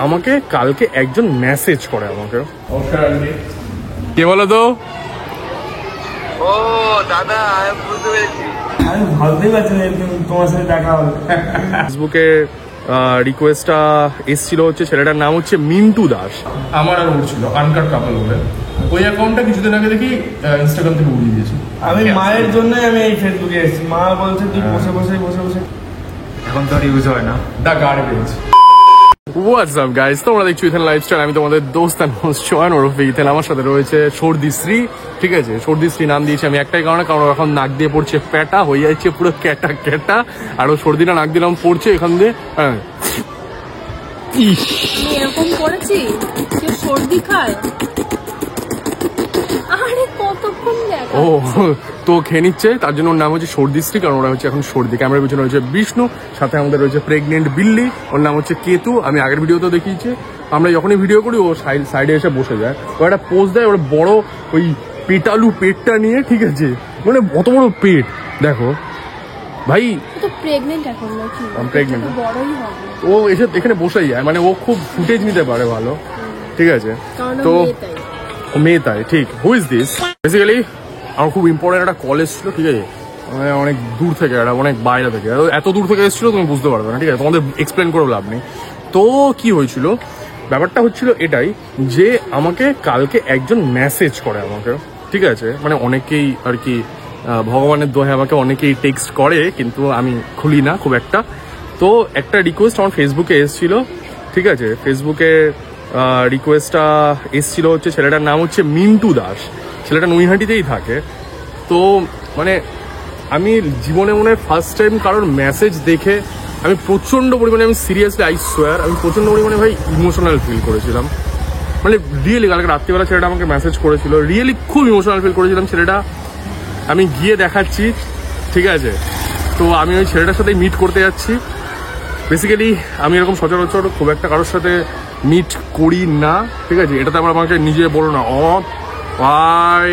আমাকে কালকে একজন মেসেজ করে আমাকে। কে বলো তো? ও দাদা, আমি বুঝতে পেরেছি। আমি ভাবতেই পারছি না তোমার সাথে দেখা হবে। ফেসবুকে রিকোয়েস্টটা এসেছিল হচ্ছে, ছেলেটার নাম হচ্ছে মিন্টু দাস। আমার আর ওর ছিল আনকাট কাপল বলে। ওই অ্যাকাউন্টটা কিছুদিন আগে দেখি ইনস্টাগ্রাম থেকে উড়িয়ে দিয়েছি। আমি মায়ের জন্যই আমি এই ফেসবুকে এসেছি। মা বলছে তুই বসে বসে এখন তো আর ইউজ হয় না। The garbage. What's up guys, তোমরা দেখছো ইথেন লাইফস্টাইল। আমি তোমাদের দোস্ত চয়ন ওরফে ইথেন। আমার সাথে রয়েছে সর্দিশ্রী। ঠিক আছে, সর্দিশ্রী নাম দিয়েছি আমি একটাই কারণে, কারণ এখন নাক দিয়ে পড়ছে প্যাটা, হয়ে যাচ্ছে পুরো ক্যাটা ক্যাটা। আর ও সর্দিটা নাক দিলাম পড়ছে এখান দিয়ে। এরকম করেছি কেউ সর্দি খায়? আরে কতক্ষণ দেখা। ও তো খেয়ে নিচ্ছে, তার জন্য ওর নাম হচ্ছে সর্দিশ্রী, কারণ ওরা হচ্ছে এখন সর্দি। ক্যামেরার পিছনে রয়েছে বিষ্ণু, সাথে আমাদের রয়েছে প্রেগনেন্ট বিল্লি, ওর নাম হচ্ছে কেতু। আমি আগের ভিডিওতেও দেখিয়েছি, আমরা যখনই ভিডিও করি ও সাইডে এসে বসে যায়, ও একটা পোজ দেয় ওর বড় ওই পেটালু পেটটা নিয়ে। ঠিক আছে, মানে অত বড় পেট দেখো ভাই। তো প্রেগনেন্ট এখন নাকি? আমি প্রেগনেন্ট। বড়ই হবে। ও এসে এখানে বসেই যায়, মানে ও খুব ফুটেজ নিতে পারে ভালো। ঠিক আছে, তো মেয়ে তাই। ঠিক, হু ইজ দিস? বেসিক্যালি আমার খুব ইম্পর্টেন্ট একটা কল এসেছিল। ঠিক আছে, মানে অনেক দূর থেকে, অনেক বাইরে থেকে, এত দূর থেকে এসেছিল তুমি বুঝতে পারবে না। ঠিক আছে, তোমাদের এক্সপ্লেন করে লাভ নেই। তো কি হয়েছিল, ব্যাপারটা হচ্ছিল এটাই যে আমাকে কালকে একজন মেসেজ করে আমাকে। ঠিক আছে, মানে অনেকেই আর কি ভগবানের দোহে আমাকে অনেকেই টেক্সট করে, কিন্তু আমি খুলি না খুব একটা। তো একটা রিকোয়েস্ট আমার ফেসবুকে এসেছিল। ঠিক আছে, ফেসবুকে রিকোয়েস্টটা এসেছিল হচ্ছে, ছেলেটার নাম হচ্ছে মিন্টু দাস। ছেলেটা নৈহাটিতেই থাকে। তো মানে আমি জীবনে মনে হয় ফার্স্ট টাইম কারোর মেসেজ দেখে আমি প্রচণ্ড পরিমাণে, আমি সিরিয়াসলি আই সোয়ার, আমি প্রচণ্ড পরিমাণে ভাই ইমোশনাল ফিল করেছিলাম। মানে রিয়েলি কালকে রাত্রিবেলা ছেলেটা আমাকে মেসেজ করেছিল, রিয়েলি খুব ইমোশনাল ফিল করেছিলাম। ছেলেটা আমি গিয়ে দেখাচ্ছি। ঠিক আছে, তো আমি ওই ছেলেটার সাথে মিট করতে যাচ্ছি। বেসিক্যালি আমি এরকম সচরাচর খুব একটা কারোর সাথে মিট করি না। ঠিক আছে, এটাতে আমার আমাকে নিজে বলো না ভাই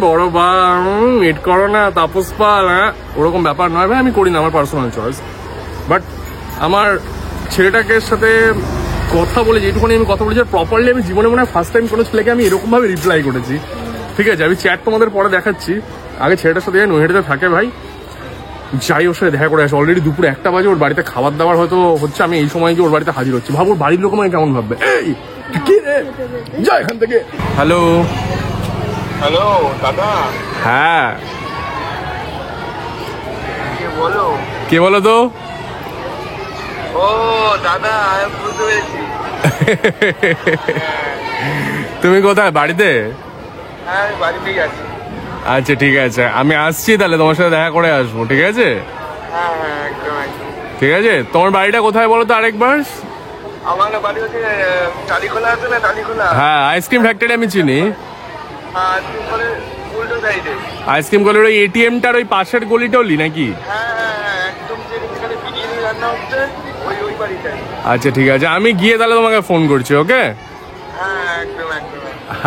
বড় বা মিট করো না তাপস পাল, হ্যাঁ ওরকম ব্যাপার নয় ভাই, আমি করি না, আমার পার্সোনাল চয়েস। বাট আমার ছেলেটাকে সাথে কথা বলে, যেটুকুনি আমি কথা বলেছি প্রপারলি, আমি জীবনে মনে হয় ফার্স্ট টাইম কোনো ছেলেকে আমি এরকমভাবে রিপ্লাই করেছি। ঠিক আছে, আমি চ্যাট তোমাদের পরে দেখাচ্ছি। আগে ছেলেটার সাথে নৈহাটিতে থাকে ভাই, যাই ওর সাথে দেখা করে আসে। অলরেডি দুপুর 1টা বাজে, ওর বাড়িতে খাবার দাবার হয়তো হচ্ছে, আমি এই সময় গিয়ে ওর বাড়িতে হাজির হচ্ছি। ভাবো ওর বাড়ির লোক আমাকে কেমন ভাববে, এই কি রে যা এখান থেকে। হ্যালো হ্যালো দাদা। হ্যাঁ বলো। কে বলো তো? ও দাদা, আমি বুঝতে পেরেছি। তুমি কোথায়? বাড়িতে? হ্যাঁ, আমি বাড়িতেই আছি। আচ্ছা ঠিক আছে, আমি আসছি তাহলে, তোমার সাথে দেখা করে আসবো। ঠিক আছে? হ্যাঁ হ্যাঁ, একদম একদম। ঠিক আছে, তোমার বাড়িটা কোথায় বলো তো আরেকবার? আমার বাড়ি হচ্ছে টালিখোলা, আছে না টালিখোলা? হ্যাঁ, আইসক্রিম ফ্যাক্টরি আমি চিনি। হ্যাঁ, উল্টো সাইডে। আইসক্রিম গলির ওই এটিএমটার ওই পাশের গলিটলি নাকি? হ্যাঁ হ্যাঁ হ্যাঁ, একদম যেখানে বিরিয়ানি রান্না হচ্ছে ওই বাড়িটায়। আচ্ছা ঠিক আছে, আমি গিয়ে তাহলে তোমাকে ফোন করছি। ওকে? হ্যাঁ একদম একদম।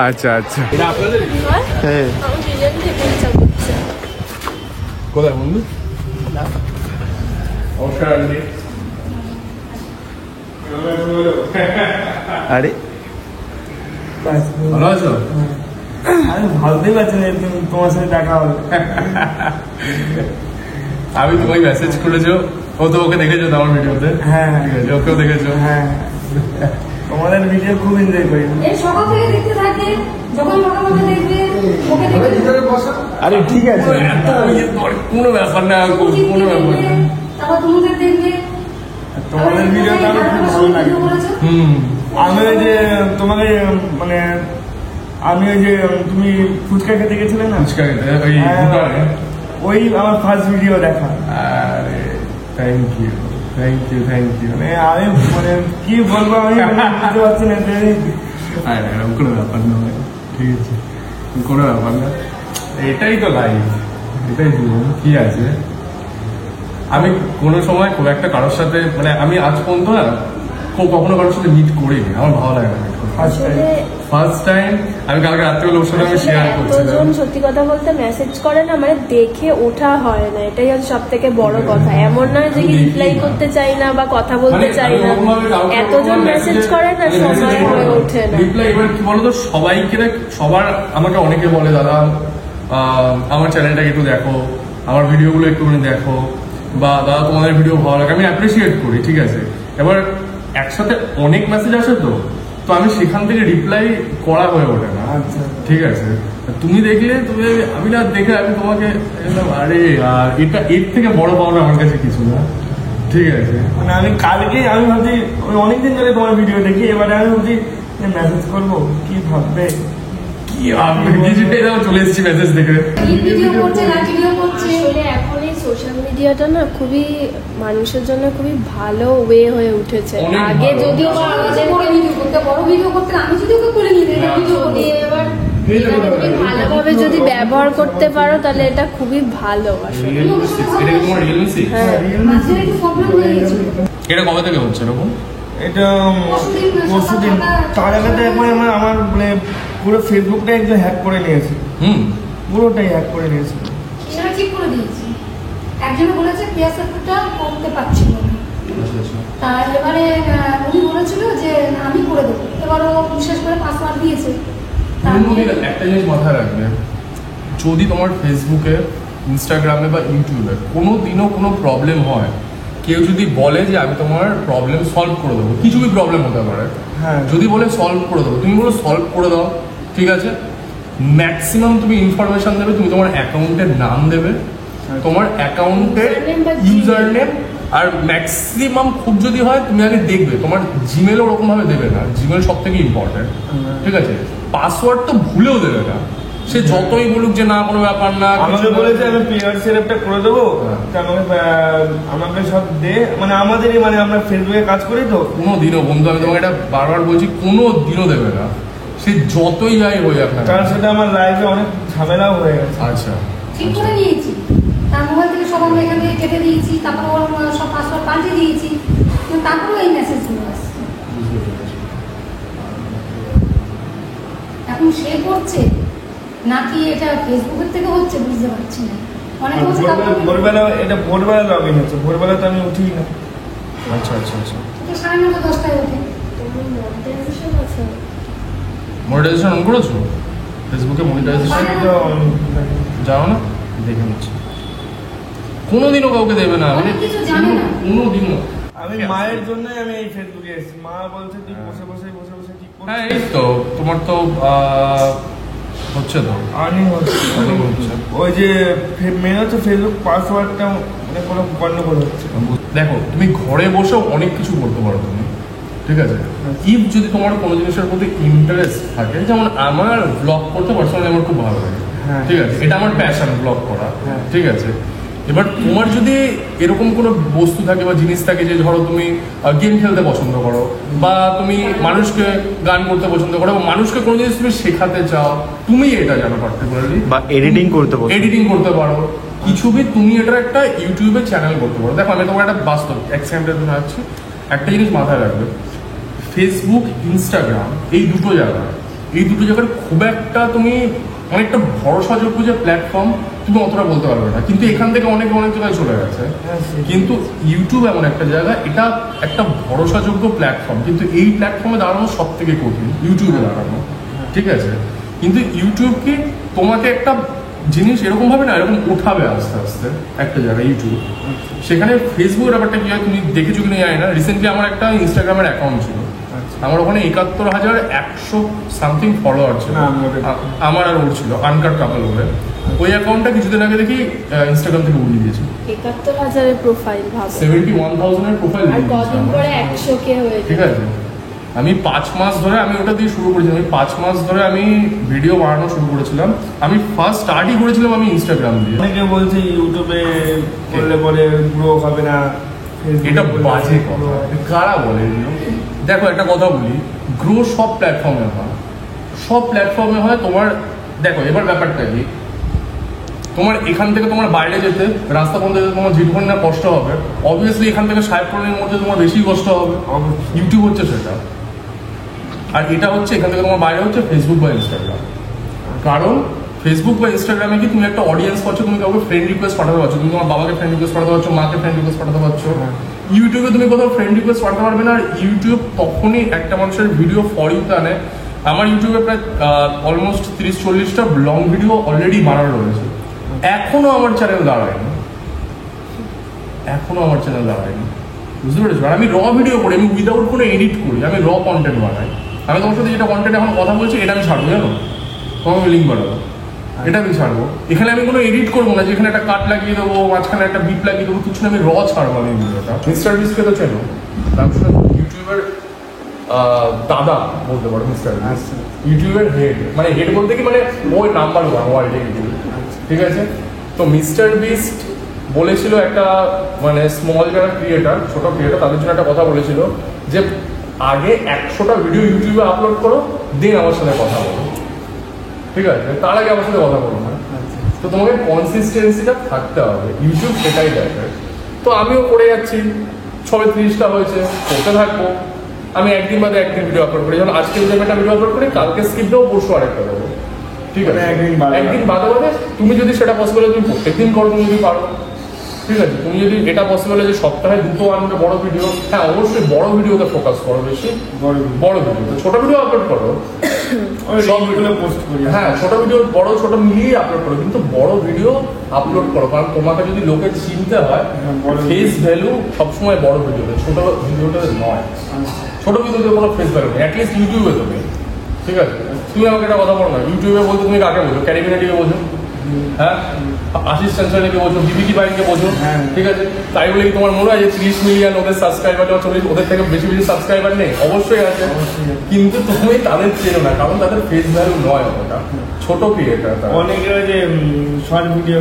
আচ্ছা আচ্ছা। হ্যাঁ, কোথায় বন্ধু? আরে ভালো আছো? আমি ভাবতেই পারছি না তোমার সাথে দেখা হবে। আমি তোমায় মেসেজ করেছো, ও তো ওকে দেখেছো তো আমার ভিডিওতে? হ্যাঁ ঠিক আছে, ওকেও দেখেছো? হ্যাঁ, তোমাদের ভিডিও খুব এনজয় করি। এই সকাল থেকে দেখতে থাকে, যখন মোটামুটি দেখবে ওকে দেখবে। আরে ঠিক আছে, কোনো ব্যাপার না, কোনো ব্যাপার না। তারপর তোমাদের দেখবে, তোমাদের ভিডিও তো আমার খুব ভালো লাগে। আমি ওই যে তোমাকে মানে আমি ওই যে তুমি ফুচকা খেতে গেছিলে না, ফুচকা খেতে ওই দোকানে? ওই আমার ফার্স্ট ভিডিও দেখা। আরে thank you thank you thank you. মানে আমি মানে কি বলবো, আমি বুঝতে পারছি না। এরকম কোনো ব্যাপার না, ঠিক আছে, কোনো ব্যাপার না। এটাই তো লাইফ, এটাই জীবন, কি আছে। আমি কোনো সময় খুব একটা কারোর সাথে, মানে আমি আজ পর্যন্ত না কখনো কারোর সাথে মিট করিনি, আমার ভালো লাগে না মিট করতে। ফার্স্ট টাইম আমি কালকে রাত্রে লোক সাথে আমি শেয়ার করছিলাম। এতজন সত্যি কথা বলতে মেসেজ করে না, মানে দেখে ওঠা হয় না, এটাই হচ্ছে সব থেকে বড় কথা। এমন নয় যে রিপ্লাই করতে চাই না বা কথা বলতে চাই না, এতজন মেসেজ করে না, সময় হয়ে ওঠে না রিপ্লাই। এবার কি বলতো, সবাইকে সবার আমাকে অনেকে বলে দাদা আমার চ্যানেলটাকে একটু দেখো, আমার ভিডিওগুলো একটুখানি দেখো, বা দাদা তোমাদের ভিডিও ভালো লাগে, আমি অ্যাপ্রিসিয়েট করি, ঠিক আছে। এবার একসাথে অনেক মেসেজ আসে তো আমি সেখান থেকে রিপ্লাই করা হয়ে ওঠে না, ঠিক আছে। তুমি দেখলে আমি না দেখে আমি তোমাকে আরে এটা এর থেকে বড় পাওনা আমার কাছে কিছু না, ঠিক আছে। মানে আমি কালকে আমি ভাবছি, আমি অনেকদিন ধরে তোমার ভিডিও দেখি, এবারে আমি ভাবছি মেসেজ করবো, কি ভাববে চলে এসেছি মেসেজ দেখে। আসলে এখন এই সোশ্যাল মিডিয়াটা না খুবই মানুষের জন্য খুবই ভালো ওয়ে হয়ে উঠেছে। আগে যদিও বড় ভিডিও করতে আমি যদি ওকে করে নিতে ভিডিও করি, এবার তুমি ভালোভাবে যদি ব্যবহার করতে পারো তাহলে এটা খুবই ভালো। আসলে এটা কবে থেকে হচ্ছে এরকম? এটা পরশুদিন। তার আগে তো একবার আমার মানে পুরো ফেসবুকটা একদম হ্যাক করে নিয়েছে, পুরোটাই হ্যাক করে নিয়েছে। সেটা ঠিক করে দিয়েছি। একজন বলেছে পিয়াসাটা করতে পারছিল না, তার এবারে উনি বলেছিল যে আমি করে দেবো, এবার ও বিশেষ করে পাসওয়ার্ড দিয়েছে। একটা জিনিস মাথায় রাখবে, যদি তোমার ফেসবুকে, ইনস্টাগ্রামে বা ইউটিউবে কোনো দিনও কোনো প্রবলেম হয়, কেউ যদি বলে যে আমি তোমার প্রবলেম সলভ করে দেবো, কিছু কি প্রবলেম হতে পারে, যদি বলে সলভ করে দেবো, তুমি বলো সলভ করে দাও, ঠিক আছে। ম্যাক্সিমাম তুমি ইনফরমেশন দেবে, তুমি তোমার অ্যাকাউন্টের নাম দেবে, তোমার অ্যাকাউন্টের ইউজার নেম, আর ম্যাক্সিমাম খুব যদি হয় তুমি আগে দেখবে তোমার জিমেলও ওরকম ভাবে দেবে না, জিমেল সব থেকে ইম্পর্টেন্ট, ঠিক আছে। পাসওয়ার্ড তো ভুলেও দেবে না, সে যতই বলুক যে না কোনো ব্যাপার না। আমাকে বলেছে আমি পিআর সেটআপটা করে দেবো, আমাকে সব দে, মানে আমাদেরই মানে আমরা ফেসবুকে কাজ করি তো। কোনো দিনও বন্ধু, আমি তোমাকে এটা বারবার বলছি, কোনো দিনও দেবে না, সে যতই যাই হয়ে যাক না। তার সাথে আমার লাইফে অনেক ঝামেলাও হয়ে গেছে। আচ্ছা, ঠিক করে নিয়েছি, তার মোবাইল থেকে সব আমরা এখান থেকে কেটে দিয়েছি, তারপর ওর সব পাসওয়ার্ড পাল্টে দিয়েছি, কিন্তু তারপরেও এই মেসেজগুলো আসছে। এখন সে করছে নাকি এটা ফেসবুকের থেকে হচ্ছে বুঝতে পারছি না। অনেক ভোরবেলা, এটা ভোরবেলা লগ ইন হচ্ছে, ভোরবেলা তো আমি উঠি না। আচ্ছা আচ্ছা আচ্ছা, 9:30 10টায় উঠে। মনিটাইজেশন অন করেছো? ফেসবুকে মনিটাইজেশন যাও না, দেখে নিচ্ছি। কোনোদিনও কাউকে দেবে না, মানে কোনোদিনও। আমি মায়ের জন্যই আমি এই ফেসবুকে এসেছি, মা বলছে তুই বসে বসে ঠিক করছিস। হ্যাঁ এই তো তোমার তো হচ্ছে তো আর্নিং হচ্ছে। ওই যে মেন হচ্ছে ফেসবুক পাসওয়ার্ডটা মানে কোনো গন্ডগোল হচ্ছে। দেখো তুমি ঘরে বসেও অনেক কিছু করতে পারো তুমি, ঠিক আছে। ইফ যদি তোমার কোনো জিনিসের প্রতি ইন্টারেস্ট থাকে, যেমন আমার ব্লগ করতে পার্সোনালি আমার খুব ভালো লাগে, ঠিক আছে, এটা আমার প্যাশন ব্লগ করা, ঠিক আছে। এবার তোমার যদি এরকম কোনো বস্তু থাকে বা জিনিস থাকে, যে ধরো তুমি গেম খেলতে পছন্দ করো, বা তুমি মানুষকে গান করতে পছন্দ করো, বা মানুষকে কোনো জিনিস তুমি শেখাতে চাও, তুমি এটা জানো পার্টিকুলারলি, বা এডিটিং করতে পারো, কিছু বি তুমি এটা একটা ইউটিউবে চ্যানেল করতে পারো। দেখো আমি তোমার একটা বাস্তব এক্সাম্পল দেখাচ্ছি, একটা জিনিস মাথায় রাখবে, ফেসবুক, ইনস্টাগ্রাম এই দুটো জায়গার খুব একটা তুমি অনেকটা ভরসাযোগ্য যে প্ল্যাটফর্ম তুমি অতটা বলতে পারবে না, কিন্তু এখান থেকে অনেক জায়গায় চলে গেছে। কিন্তু ইউটিউব এমন একটা জায়গা, এটা একটা ভরসাযোগ্য প্ল্যাটফর্ম, কিন্তু এই প্ল্যাটফর্মে দাঁড়ানো সব থেকে কঠিন, ইউটিউবে দাঁড়ানো, ঠিক আছে। কিন্তু ইউটিউব কি তোমাকে একটা জিনিস এরকম ভাবে না, এরকম উঠাবে আস্তে আস্তে একটা জায়গায় ইউটিউব। সেখানে ফেসবুকের ব্যাপারটা কি হয় তুমি দেখেছো কিনা জানি না, রিসেন্টলি আমার একটা ইনস্টাগ্রামের অ্যাকাউন্ট ছিল, আমার ওখানে 71,100 সামথিং ফলোয়ার ছিল, আমার আর ওর ছিল আনকাট কাপল বলে। ওই অ্যাকাউন্টটা কিছুদিন আগে দেখি ইনস্টাগ্রাম থেকে উড়িয়ে দিয়েছে। 71,000 এর প্রোফাইল, ভাবো 71,000 এর প্রোফাইল, আর কদিন পরে 100k হয়ে যাবে, ঠিক আছে। আমি 5 মাস ধরে আমি ওটা দিয়ে শুরু করেছিলাম, আমি 5 মাস ধরে আমি ভিডিও বানানো শুরু করেছিলাম। আমি ফার্স্ট স্টার্টই করেছিলাম আমি ইনস্টাগ্রাম দিয়ে। অনেকে বলছে ইউটিউবে করলে পরে গ্রো হবে না, এটা বাজে কথা, কারা বলে এগুলো? দেখো একটা কথা বলি, গ্রো সব প্ল্যাটফর্মে হয়, তোমার দেখো এবার ব্যাপারটা কি, তোমার এখান থেকে তোমার বাইরে যেতে রাস্তা পর্যন্ত যেতে তোমার যেটুকুনি না কষ্ট হবে, অবভিয়াসলি এখান থেকে সাহেবপুরের মধ্যে তোমার বেশি কষ্ট হবে। ইউটিউব হচ্ছে সেটা, আর এটা হচ্ছে এখান থেকে তোমার বাইরে হচ্ছে ফেসবুক বা ইনস্টাগ্রাম। কারণ ফেসবুক বা ইনস্টাগ্রামে কি তুমি একটা অডিয়েন্স পাচ্ছ, তুমি কাউকে ফ্রেন্ড রিকোয়েস্ট পাঠাতে পারছো, তুমি তোমার বাবাকে ফ্রেন্ড রিকোয়েস্ট পাঠাতে পারছো, মাকে ফ্রেন্ড রিকোয়েস্ট পাঠাতে পারছো। ইউটিউবে তুমি কোথাও ফ্রেন্ড রিকোয়েস্ট পাঠাতে পারবে না। আর ইউটিউব তখনই একটা মানুষের ভিডিও ফর ইউতে আনে। আমার ইউটিউবে প্রায় অলমোস্ট 30-40টা লং ভিডিও অলরেডি বানানো রয়েছে, এখনো আমার চ্যানেল দাঁড়ায়নি, বুঝতে পেরেছো? আর আমি র ভিডিও করি, আমি উইদাউট কোনো এডিট করি, আমি র কন্টেন্ট বানাই। আমি তোমার সাথে যেটা কন্টেন্ট এখন কথা বলছি এটা আমি ছাড়বো, জানো, তোমাকে লিঙ্ক বানাবো, এটা আমি ছাড়বো। এখানে আমি কোনো এডিট করবো না, যেখানে একটা কাট লাগিয়ে দেবো, মাঝখানে একটা বিপ লাগিয়ে দেবো, কিছু না, আমি র ছাড়বো। আমি ভিডিওটা মিস্টার বিস্টকে তো চেনো, ইউটিউবের দাদা বলতে পারো। মিস্টার বিস্ট ইউটিউবের হেড, মানে হেড বলতে কি মানে ওই নাম্বার 1 ওয়ার্ল্ডে ইউটিউব, ঠিক আছে? তো মিস্টার বিস্ট বলেছিল একটা, মানে স্মল যারা ক্রিয়েটার, ছোট ক্রিয়েটার, তাদের জন্য একটা কথা বলেছিল যে আগে 100টা ভিডিও ইউটিউবে আপলোড করো, দেন আমার সাথে কথা বলো, ঠিক আছে? তার আগে আমার সাথে কথা বলো না। তো তোমাকে কনসিস্টেন্সিটা থাকতে হবে, ইউটিউব সেটাই দেখে। তো আমিও করে যাচ্ছি, সবে 30টা হয়েছে, করতে থাকবো। আমি একদিন বাদে একদিন ভিডিও আপলোড করি, যেমন আজকে যদি আমি একটা ভিডিও আপলোড করি, কালকে স্কিপ দেবো, পরশু আরেকটা দেবো, ঠিক আছে? একদিন বাদে বাদে তুমি যদি সেটা পসিবল হয় তুমি প্রত্যেকদিন করো, তুমি যদি পারো, ঠিক আছে? তুমি যদি এটা পসিবল হয় যে সপ্তাহে 2 আনবে বড় ভিডিও, হ্যাঁ অবশ্যই বড় ভিডিওতে ফোকাস করো বেশি, বড় ভিডিও। ছোট ভিডিও আপলোড করো, সব ভিডিও পোস্ট করি, হ্যাঁ ছোট ভিডিও বড় ছোট মিলিয়ে আপলোড করো, কিন্তু বড় ভিডিও আপলোড করো। কারণ তোমাকে যদি লোকে চিনতে হয়, ফেস ভ্যালু সবসময় বড় ভিডিওতে, ছোট ভিডিওতে নয়। ছোট ভিডিওতে কোনো ফেস ভ্যালু নেই, অ্যাটলিস্ট ইউটিউবে তুমি, ঠিক আছে? তুমি আমাকে একটা কথা বলো না, ইউটিউবে বলতে তুমি কাকে বোঝো? ক্যারিমিনাটিকে বোঝো, হ্যাঁ, আশিস চঞ্চলকে বোঝো, বিবিকি বাইকে বোঝো, ঠিক আছে? তাই বলে কি তোমার মনে হয় যে 30 মিলিয়ন ওদের সাবস্ক্রাইবার, 40 ওদের থেকে বেশি সাবস্ক্রাইবার নেই? অবশ্যই আছে, কিন্তু তুমি তাদের চেনো না, কারণ তাদের ফেস ভ্যালু নয় ওটা, ছোট ক্রিয়েটার। অনেকে যে শর্ট ভিডিও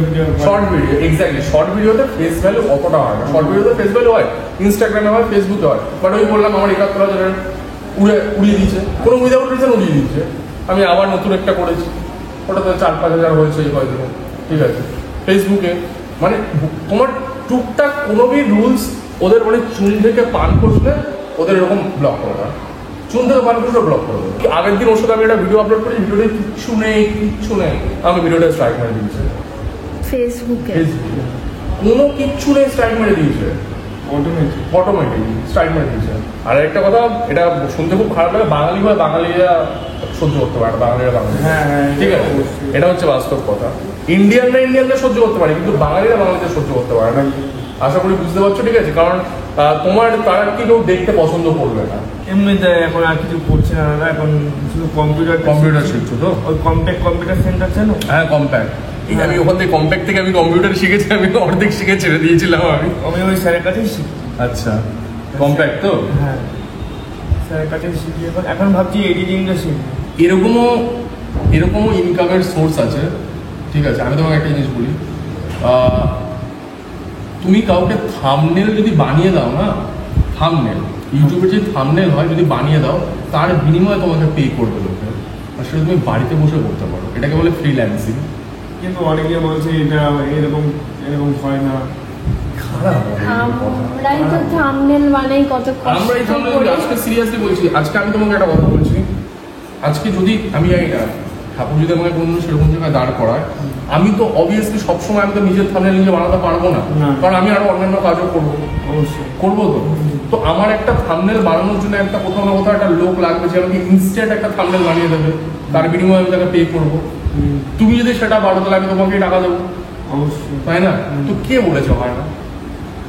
এক্স্যাক্টলি, শর্ট ভিডিওতে ফেস ভ্যালু অতটা হয় না। শর্ট ভিডিওতে ফেস ভ্যালু হয় ইনস্টাগ্রামে হয়, ফেসবুকে হয়, বাট ওই বললাম আমার 71,000 উড়িয়ে দিচ্ছে, কোনো উইদাউট রিজন উড়িয়ে দিচ্ছে। আমি আবার নতুন একটা করেছি, ওটাতে 4-5 হাজার হয়েছে এই কয়েকদিনে, ঠিক আছে? ফেসবুকে মানে তোমার টুকটাক কোনো রুলস ওদের, মানে চুল থেকে পান খসলে ওদের এরকম ব্লক করে না, চুল থেকে পান খসলে ব্লক করে দেবে। আগের দিন ওর সাথে আমি একটা ভিডিও আপলোড করি, ভিডিওটা কিচ্ছু নেই, আমি ভিডিওটা স্ট্রাইক মেরে দিয়েছে ফেসবুকে, কোনো কিচ্ছু নেই, স্ট্রাইক মেরে দিয়েছে, অটোমেটিক স্ট্রাইক মেরে দিয়েছে। আর একটা কথা, এটা শুনতে খুব খারাপ লাগে, বাঙালি হয় বাঙালিরা সহ্য করতে পারে, বাঙালিরা, ঠিক আছে? এটা হচ্ছে বাস্তব কথা। ইন্ডিয়ানরা সহ্য করতে পারে, কিন্তু বাঙালিরা বাঙালিদের সহ্য করতে পারে না। আশা করি বুঝতে পারছো, ঠিক আছে? কারণ তোমার তারা কি কেউ দেখতে পছন্দ করবে না। এমনিতে এখন আর কিছু করছে না দাদা, এখন শুধু কম্পিউটার শিখছো তো? ওই কম্পিউটার সেন্টার আছে না? হ্যাঁ, কম্প্যাক্ট। আমি ওখান থেকে কম্প্যাক্ট থেকে আমি কম্পিউটার শিখেছি, আমি অর্ধেক শিখে ছেড়ে দিয়েছিলাম। আমি ওই স্যারের কাছেই শিখি। আচ্ছা, কম্প্যাক্ট তো? হ্যাঁ, স্যারের কাছেই শিখি। এখন ভাবছি এডিটিংটা শিখি। এরকমও ইনকামের সোর্স আছে, ঠিক আছে? আমি তোমাকে একটা জিনিস বলি, তুমি কাউকে থাম্বনেল যদি বানিয়ে দাও না, থাম্বনেল ইউটিউবে যে থাম্বনেল হয় যদি বানিয়ে দাও, তার বিনিময়ে তোমাকে পে করবে লোকে, আর সেটা তুমি বাড়িতে বসে করতে পারো। এটাকে বলে ফ্রিল্যান্সিং। কিন্তু অনেকে বলছে এটা এরকম হয় না, খারাপ। আমরাই তো থাম্বনেল বানাই কত কষ্ট করে। আজকে সিরিয়াসলি বলছি, আজকে আমি তোমাকে একটা কথা বলছি, আজকে যদি আমি ঠাকুর যদি আমাকে কোনো সেরকম জায়গায় দাঁড় করায়, আমি তো অবভিয়াসলি সবসময় আমি তো নিজের থাম্বনেল নিজে বানাতে পারবো না, কারণ আমি আরো অন্যান্য কাজও করবো, অবশ্যই করবো। তো আমার একটা থাম্বনেল বানানোর জন্য একটা কোথাও না কোথাও একটা লোক লাগবে যে আমাকে ইনস্ট্যান্ট একটা থাম্বনেল বানিয়ে দেবে, তার বিনিময়ে আমি তাকে পে করবো। তুমি যদি সেটা বাড়ো তাহলে আমি তোমাকে টাকা দেবো, অবশ্যই, তাই না? তো কে বলেছে হয় না?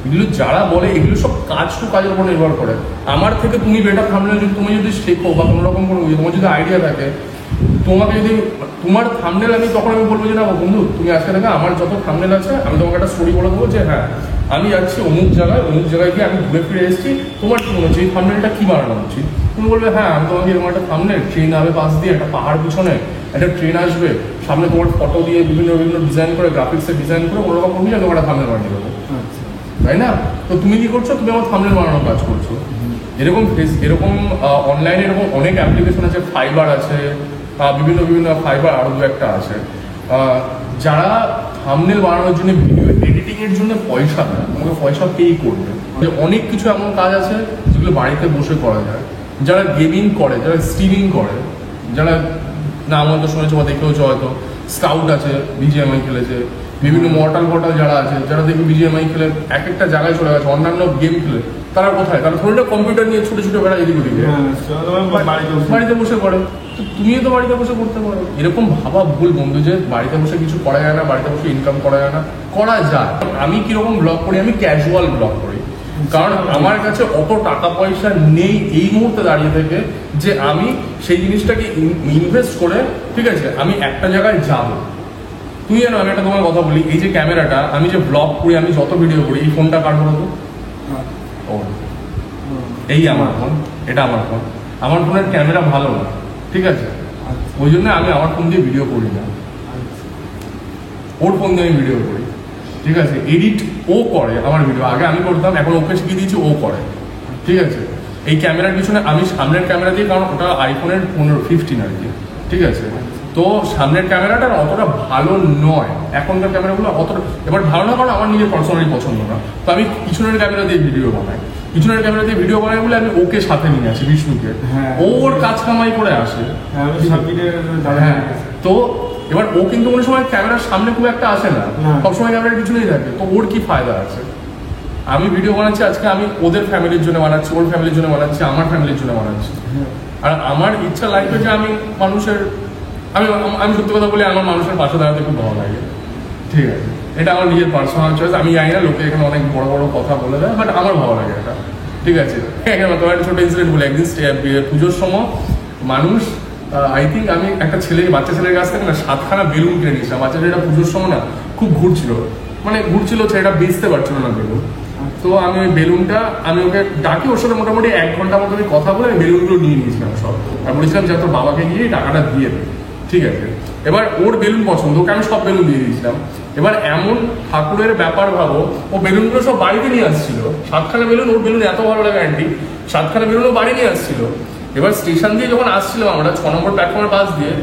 এগুলো যারা বলে এগুলো সব কাজ টু কাজের উপর নির্ভর করে। আমার থেকে তুমি বেটার থাম্বনেল যদি তুমি যদি শেখো বা কোনো রকম কোনো তোমার যদি আইডিয়া থাকে, তোমাকে যদি তোমার থাম্বনেল আমি তখন আমি বলবো যে না বন্ধু তুমি আজকে থেকে আমার যত থাম্বনেল আছে আমি তোমাকে একটা স্টোরি বলে দেবো যে হ্যাঁ আমি যাচ্ছি অমুক জায়গায় গিয়ে আমি ঘুরে ফিরে এসেছি, তোমার কি মনে হচ্ছে এই থাম্বনেলটা কি বানানো উচিত? তুমি বলবে হ্যাঁ আমি তোমাকে এরকম একটা থাম্বনেল, ট্রেন যাবে পাশ দিয়ে, একটা পাহাড় পিছনে একটা ট্রেন আসবে, সামনে তোমার ফটো দিয়ে বিভিন্ন ডিজাইন করে গ্রাফিক্সের ডিজাইন করে ওরকম করবি, আমি তোমার একটা থাম্বনেল বানিয়ে দেবো, তাই না? তো তুমি কি করছো? তুমি আমার থাম্বনেল বানানোর কাজ করছো। এরকম অনলাইনে এরকম অনেক অ্যাপ্লিকেশন আছে, ফাইবার আছে, বিভিন্ন ফাইবার আরো দু একটা আছে, যারা থাম্বনেল বানানোর জন্য, ভিডিও এডিটিং এর জন্য পয়সা দেয়, আমাকে পয়সা পেই করবে। অনেক কিছু এমন কাজ আছে যেগুলো বাড়িতে বসে করা যায়। যারা গেমিং করে, যারা স্ট্রিমিং করে, যারা নাম হয়তো শুনেছো বা দেখেওছো, হয়তো স্কাউট আছে, বিজিএমআই খেলেছে, বিভিন্ন মর্টাল যারা আছে, যারা দেখবে বিজিএমআই খেলে এক একটা জায়গায় চলে গেছে, অন্যান্য গেম খেলে, তারা কোথায়? তারা ধরে কম্পিউটার নিয়ে ছোট ছোট বেড়া এদিক ওদিকে বাড়িতে বসে পড়ে। তো তুমিও তো বাড়িতে বসে করতে পারো। এরকম ভাবা ভুল বন্ধু যে বাড়িতে বসে কিছু করা যায় না, বাড়িতে বসে ইনকাম করা যায় না। করা যায়। আমি কিরকম ব্লগ করি? আমি ক্যাজুয়াল ব্লগ করি, কারণ আমার কাছে অত টাকা পয়সা নেই এই মুহূর্তে দাঁড়িয়ে থেকে যে আমি সেই জিনিসটাকে ইনভেস্ট করে, ঠিক আছে, আমি একটা জায়গায় যাবো। তুই জানো, আমি একটা তোমার কথা বলি, এই যে ক্যামেরাটা, আমি যে ব্লগ করি, আমি যত ভিডিও করি, এই ফোনটা কার বলতো? এই আমার ফোন, এটা আমার ফোন। আমার ফোনের ক্যামেরা ভালো না, ঠিক আছে, ওই জন্য আমি আমার ফোন দিয়ে ভিডিও করি না, ওর ফোন দিয়ে আমি ভিডিও করি, ঠিক আছে। এডিট ও করে আমার ভিডিও, আগে আমি করতাম, এখন ওকে শিখিয়ে দিয়েছি, ও করে, ঠিক আছে। এই ক্যামেরার পিছনে আমি সামনের ক্যামেরা দিয়ে, কারণ ওটা আইফোনের 15 আর কি, ঠিক আছে। তো সামনের ক্যামেরাটা অতটা ভালো নয়, এখনকার ক্যামেরাগুলো অতটা এবার ভালো না, কারণ আমার নিজের পার্সোনালি পছন্দ না। তো আমি পিছনের ক্যামেরা দিয়ে ভিডিও বানাই, পিছনের ক্যামেরা দিয়ে ভিডিও বানাই বলে আমি ওকে সাথে নিয়ে আসি, বিষ্ণুকে। ওর কাজ কামাই করে আসে। হ্যাঁ, তো এবার ও কিন্তু কোনো সময় ক্যামেরার সামনে খুব একটা আসে না, সবসময় ক্যামেরার পিছনেই থাকে। তো ওর কি ফায়দা আছে? আমি ভিডিও বানাচ্ছি আজকে, আমি ওদের ফ্যামিলির জন্য বানাচ্ছি, ওর ফ্যামিলির জন্য বানাচ্ছি, আমার ফ্যামিলির জন্য বানাচ্ছি। আর আমার ইচ্ছা লাইফে যে আমি মানুষের, আমি সত্যি কথা বলি, আমার মানুষের পাশে দাঁড়াতে খুব ভালো লাগে, ঠিক আছে। এটা আমার নিজের পার্সোনাল চয়েস। আমি জানি না, লোকে এখানে অনেক বড় বড় কথা বলে দেয়, বাট আমার ভালো লাগে এটা, ঠিক আছে। এখানে তোমার একটা ছোট ইনসিডেন্ট বলে, একদিন পুজোর সময় মানুষ, আই থিঙ্ক আমি একটা বাচ্চা ছেলের কাছ থেকে না 7খানা বেলুন কিনে নিয়েছিলাম। বাচ্চা ছেলেটা পুজোর সময় না খুব ঘুরছিল, ছেলেটা বেচতে পারছিল না বেলুন। তো আমি ওই বেলুনটা, আমি ওকে ডাকি, ওর সাথে মোটামুটি 1 ঘন্টা মতো আমি কথা বলে আমি বেলুনগুলো নিয়ে নিয়েছিলাম সব, আর বলেছিলাম যে তোর বাবাকে গিয়ে টাকাটা দিয়ে দেবে, ঠিক আছে। এবার ওর বেলুন পছন্দ, ওকে আমি সব বেলুন দিয়ে দিয়েছিলাম। এবার এমন ঠাকুরের ব্যাপার ভাবো, ও বেলুনগুলো সব বাড়িতে নিয়ে আসছিল, 7খানা বেলুন, ওর বেলুন এত ভালো লাগে আন্টি, 7খানা বেলুন ও বাড়ি নিয়ে আসছিল। এবার স্টেশন দিয়ে যখন আসছিলাম আমরা 6 নম্বর প্ল্যাটফর্মের পাশ দিয়ে,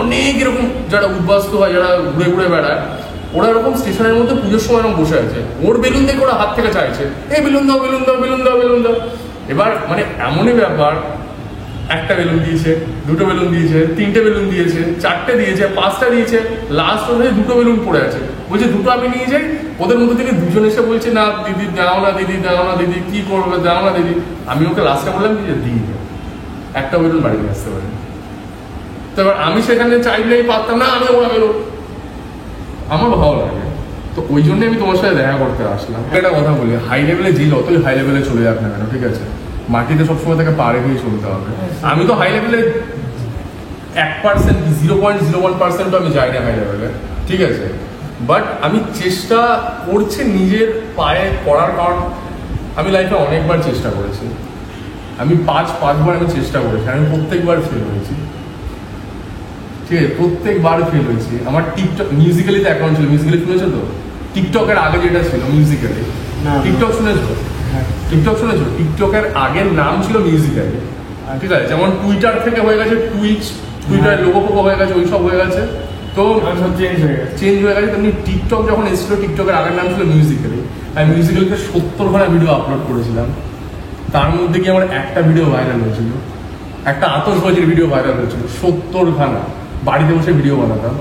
অনেক এরকম যারা উদ্বাস্ত হয়, যারা ঘুরে ঘুরে বেড়ায়, ওরা এরকম স্টেশনের মধ্যে পুজোর সময় এরকম বসে আছে, ওর বেলুন দেখে ওরা হাত থেকে চাইছে, এই বেলুন দাও, বেলুন দাও, বেলুন দাও, বেলুন দাও। এবার মানে এমনই ব্যাপার, একটা বেলুন দিয়েছে, 2টো বেলুন দিয়েছে, 3টে বেলুন দিয়েছে, 4টে দিয়েছে, 5টা দিয়েছে, লাস্ট ওদের 2টো বেলুন পড়ে আছে, বলছে 2টো আমি নিয়ে যাই। ওদের মধ্যে থেকে 2জন এসে বলছে, না দিদি দাও না, দিদি দাও না, দিদি কি করবে, দাও না দিদি। আমি ওকে লাস্টে বললাম যে দিই, একটা বেলুন বাড়ি নিয়ে আসতে পারে। তো এবার আমি সেখানে চাইলেই পারতাম না, আমি ওরা বেলুন, আমার ভালো লাগে। তো ওই জন্য আমি তোমার সাথে দেখা করতে আসলাম। একটা কথা বলি, হাই লেভেলে যে যতই হাই লেভেলে চলে যাক না কেন, ঠিক আছে, মাটিতে সবসময় তাকে পাড়ে দিয়ে চলতে হবে। আমি তো হাই লেভেলে 1%, 0.01% আমি যাই না হাই লেভেলে, ঠিক আছে, বাট আমি চেষ্টা করছি নিজের পায়ে পড়ার, কারণ আমি লাইফে অনেকবার চেষ্টা করেছি। আমি 5বার আমি চেষ্টা করেছি, আমি প্রত্যেকবার ফেল হয়েছি, ঠিক আছে, প্রত্যেকবার ফেল হয়েছি। আমার টিকটক মিউজিক্যালিতে অ্যাকাউন্ট ছিল, মিউজিক্যালি শুনেছো তো? টিকটকের আগে যেটা ছিল মিউজিক্যালি, টিকটক শুনেছো? টিকটক শুনেছো? টিকটকের আগের নাম ছিল মিউজিক্যালি, ঠিক আছে। যেমন টুইটার থেকে হয়ে গেছে টুইচ, টুইটারের লোগো ফোগো হয়ে গেছে, ওইসব হয়ে গেছে, তো চেঞ্জ হয়ে গেছে। তেমনি টিকটক যখন এসেছিল, টিকটকের আগের নাম ছিল মিউজিক্যালি। আমি মিউজিক্যালিতে 70খানা ভিডিও আপলোড করেছিলাম, তার মধ্যে কি আমার একটা ভিডিও ভাইরাল হয়েছিল, একটা আতশবাজির ভিডিও ভাইরাল হয়েছিল। 70খানা বাড়িতে বসে ভিডিও বানাতাম।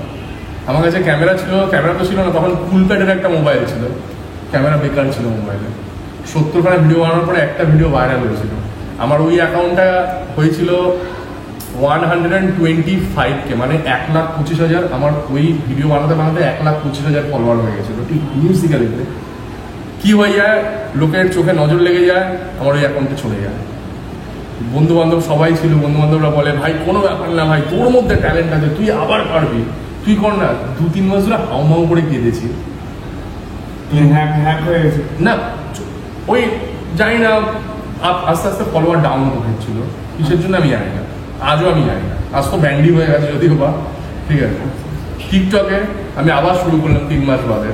আমার কাছে ক্যামেরা ছিল, ক্যামেরা তো ছিল না তখন, কুলপ্যাডের একটা মোবাইল ছিল, ক্যামেরা বেকার ছিল মোবাইলে। 70খানা ভিডিও বানানোর পরে একটা ভিডিও ভাইরাল হয়েছিল। আমার ওই অ্যাকাউন্টটা হয়েছিল 125K, মানে 1,25,000। আমার ওই ভিডিও বানাতে বানাতে 1,25,000 ফলোয়ার হয়ে গেছিল, ঠিক মিউজিক্যালিতে। কি হয়ে যায়, লোকের চোখে নজর লেগে যায়, আমার ওই অ্যাকাউন্টে চলে যায়। বন্ধু বান্ধব সবাই ছিল, বন্ধু বান্ধবরা বলে, ভাই কোনো ব্যাপার না ভাই, তোর মধ্যে ট্যালেন্ট আছে, তুই আবার পারবি, তুই কর না। 2-3 মাস ধরে হাউমাউ করে কেঁদেছি, না ওই জানি না, আস্তে আস্তে ফলোয়ার ডাউন হচ্ছিল, কিসের জন্য আমি জানি না, আজও আমি জানি না। আজ তো ব্যান্ডি হয়ে গেছে যদিও বা, ঠিক আছে। টিকটকে আমি আবার শুরু করলাম 3 মাস বাদে।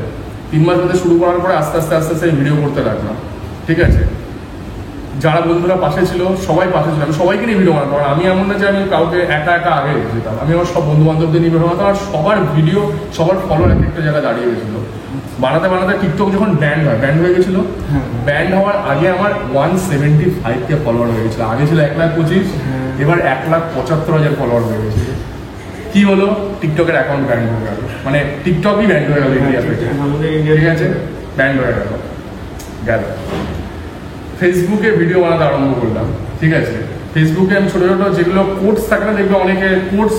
3 মাস বাদে শুরু করার পরে আস্তে আস্তে ভিডিও করতে লাগলাম, ঠিক আছে। যারা বন্ধুরা পাশে ছিল সবাই পাশে ছিল, আমি সবাইকে নিয়ে ভিডিও বানাতাম। আমি এমন না যে আমি কাউকে একা একা আগে যেতাম, আমি আমার সব বন্ধু বান্ধবদের নিয়ে ভিডিও বানাতাম। আর সবার ভিডিও সবার ফলোয়ার এক একটা জায়গায় দাঁড়িয়ে গেছিলো। বানাতে বানাতে টিকটক যখন ব্যান্ড হয়ে গেছিলো, ব্যান্ড হওয়ার আগে আমার 175K ফলোয়ার হয়ে গেছিলো। আগে ছিল 1,25,000, এবার 1,75,000 ফলোয়ার হয়ে গেছিল। কি হলো, টিকটকের অ্যাকাউন্ট ব্যান্ড হয়ে গেল, মানে টিকটকই ব্যান্ড হয়ে গেল ইন্ডিয়া থেকে, ঠিক আছে, ব্যান্ড হয়ে গেল। ফেসবুকে ভিডিও বানাতে আরম্ভ করলাম, ঠিক আছে। ফেসবুকে আমি ছোটো ছোটো যেগুলো কোর্স থাকে না, দেখবে অনেকে কোর্স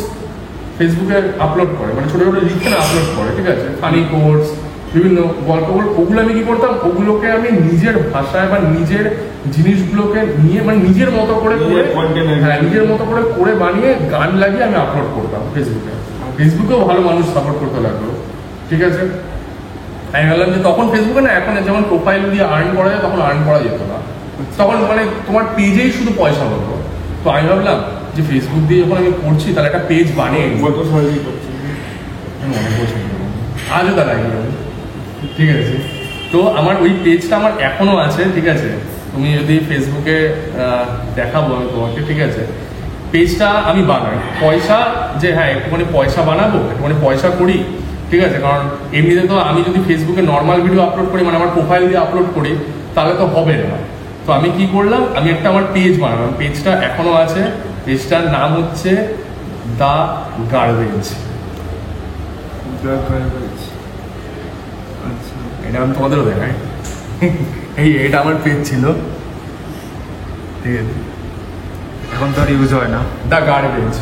ফেসবুকে আপলোড করে, মানে ছোটো ছোটো লিখে না আপলোড করে, ঠিক আছে, ফানি কোর্স, বিভিন্ন গল্পগুলো। ওগুলো আমি কি করতাম, ওগুলোকে আমি নিজের ভাষায় বা নিজের জিনিসগুলোকে নিয়ে, মানে নিজের মতো করে হ্যাঁ নিজের মতো করে করে বানিয়ে গান লাগিয়ে আমি আপলোড করতাম ফেসবুকে। ফেসবুকেও ভালো মানুষ সাপোর্ট করতে লাগলো, ঠিক আছে। আমি ভাবলাম যে তখন ফেসবুকে না, এখন যেমন প্রোফাইল দিয়ে আর্ন করা যায়, তখন আর্ন করা যেত না। তখন মানে তোমার পেজেই শুধু পয়সা হতো। তো আমি ভাবলাম যে ফেসবুক দিয়ে যখন আমি করছি, তাহলে একটা পেজ বানিয়ে অনেক বছর আজও তার আগে, ঠিক আছে। তো আমার ওই পেজটা আমার এখনো আছে, ঠিক আছে। তুমি যদি ফেসবুকে দেখাবো আমি তোমাকে, ঠিক আছে। পেজটা আমি বানাই পয়সা, যে হ্যাঁ একটুখানি পয়সা বানাবো, একটুখানি পয়সা করি, ঠিক আছে। কারণ এমনিতে তো আমি যদি ফেসবুকে নর্মাল ভিডিও আপলোড করি, মানে আমার প্রোফাইল দিয়ে আপলোড করি, তাহলে তো হবে না। তো আমি কি করলাম, আমি একটা আমার পেজ বানালাম, পেজটা এখনো আছে। পেজটার নাম হচ্ছে দ্য গার্বেজ। এটা আমি তোমাদেরও দেখাই, এটা আমার পেজ ছিল, ঠিক আছে। এখন তো আর ইউজ হয় না। দ্য গার্বেজ,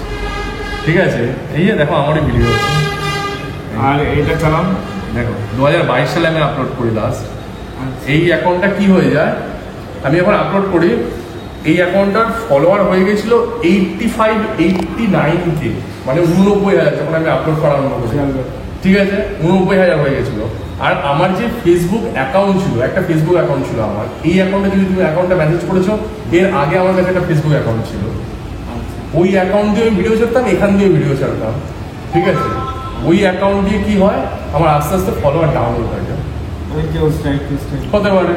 ঠিক আছে। এই যে দেখো আমারই ভিডিও, আর এটা চালাম দেখো 2022 সালে আমি আপলোড করি লাস্ট। এই অ্যাকাউন্টটা কি হয়ে যায়, আমি যখন আপলোড করি, এই অ্যাকাউন্টটার ফলোয়ার হয়ে গেছিল 89K, মানে 89,000 যখন আমি আপলোড করা আরম্ভ করি, ঠিক আছে। 89,000 হয়ে গেছিল। আর আমার যে ফেসবুক অ্যাকাউন্ট ছিল, একটা ফেসবুক অ্যাকাউন্ট ছিল আমার, এই অ্যাকাউন্টে যদি তুমি অ্যাকাউন্টটা ম্যানেজ করেছো, এর আগে আমার কাছে একটা ফেসবুক অ্যাকাউন্ট ছিল। ওই অ্যাকাউন্ট দিয়ে আমি ভিডিও ছাড়তাম, এখান দিয়ে ভিডিও ছাড়তাম, ঠিক আছে। ওই অ্যাকাউন্ট দিয়ে কি হয়, আমার আস্তে আস্তে ফলোয়ার ডাউন হতে থাকে, হতে পারে।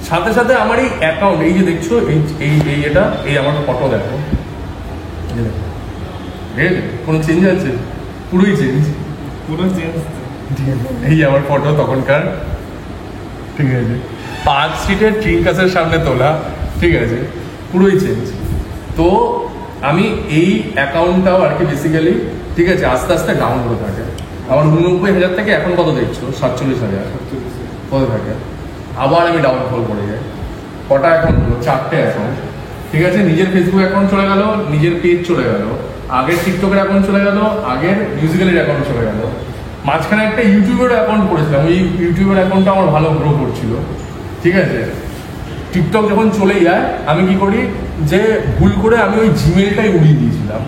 সাথে সাথে আমার এই অ্যাকাউন্ট, এই যে দেখছো, এটা এই আমার ফটো দেখো, ঠিক আছে, কোনো চেঞ্জ আছে? পুরোই চেঞ্জ, এই আমার ফটো তখনকার, ঠিক আছে। পার্ক স্ট্রিটের ট্রিঙ্কাসের সামনে তোলা, ঠিক আছে, পুরোই চেঞ্জ। তো আমি এই অ্যাকাউন্টটাও আর কি বেসিক্যালি, ঠিক আছে, আস্তে আস্তে ডাউন হতে থাকে। আমার 89,000 থেকে এখন কত দেখছো, 47,000 হতে থাকে। আবার আমি ডাউনফল করে যাই। কটা অ্যাকাউন্ট হলো, 4টে অ্যাকাউন্ট, ঠিক আছে। নিজের ফেসবুক অ্যাকাউন্ট চলে গেল, নিজের পেজ চলে গেল, আগের টিকটকের অ্যাকাউন্ট চলে গেল, আগের মিউজিক্যালের অ্যাকাউন্ট চলে গেল। মাঝখানে একটা ইউটিউবের অ্যাকাউন্ট করেছিলাম, ওই ইউটিউবের অ্যাকাউন্টটা আমার ভালো গ্রো করছিল, ঠিক আছে। টিকটক যখন চলে যায়, আমি কি করি, যে ভুল করে আমি ওই জিমেলটাই উড়িয়ে দিয়েছিলাম।